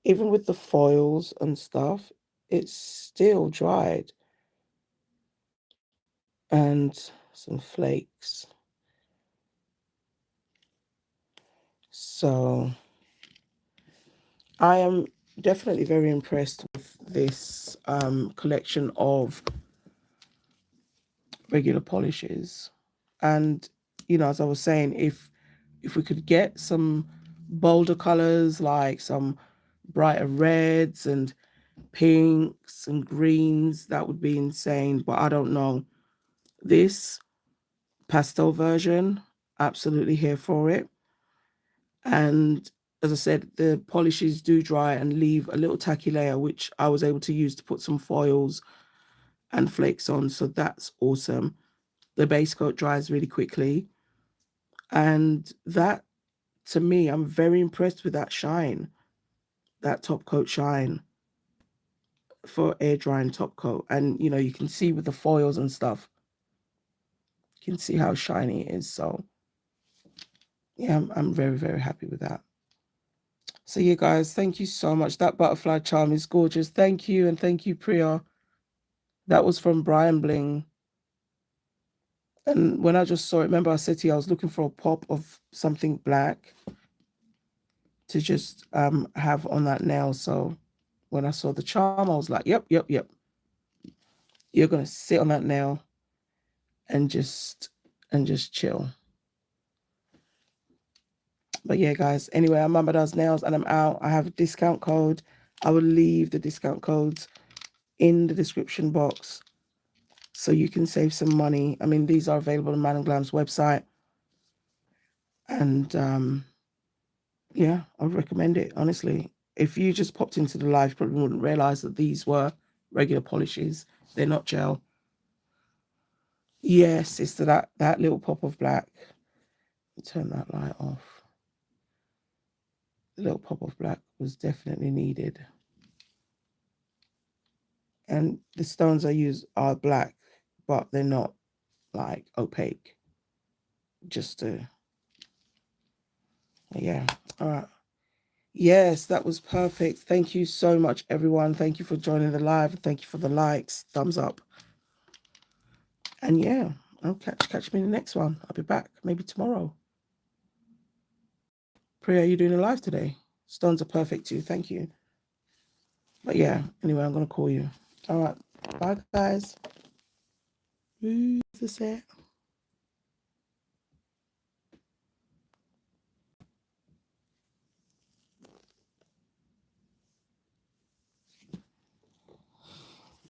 Speaker 1: even with the foils and stuff, it's still dried. And some flakes. So I am definitely very impressed with this collection of regular polishes. And, you know, as I was saying, if we could get some bolder colors, like some brighter reds and pinks and greens, that would be insane. But I don't know. This pastel version, absolutely here for it. And as I said, the polishes do dry and leave a little tacky layer, which I was able to use to put some foils and flakes on. So that's awesome. The base coat dries really quickly. And that, to me, I'm very impressed with that shine, that top coat shine for air drying top coat. And, you know, you can see with the foils and stuff, you can see how shiny it is. So yeah, I'm very, very happy with that. So yeah, guys, thank you so much. That butterfly charm is gorgeous. Thank you. And thank you, Priya. That was from Brian Bling. And when I just saw it, remember I said to you, I was looking for a pop of something black to just have on that nail. So when I saw the charm, I was like, yep. You're going to sit on that nail and just chill. But yeah, guys, anyway, I'm Mama Does Nails and I'm out. I have a discount code. I will leave the discount codes in the description box so you can save some money. I mean, these are available on Madam Glam's website. And yeah, I would recommend it, honestly. If you just popped into the live, you probably wouldn't realize that these were regular polishes. They're not gel. Yes, it's that little pop of black. Turn that light off. The little pop of black was definitely needed. And the stones I use are black, but they're not like opaque. Just to, yeah. All right. Yes, that was perfect. Thank you so much, everyone. Thank you for joining the live. Thank you for the likes, thumbs up. And yeah, I'll catch me in the next one. I'll be back maybe tomorrow. Priya, are you doing a live today? Stones are perfect too. Thank you. But yeah, anyway, I'm going to call you. All right. Bye, guys. Who's this here?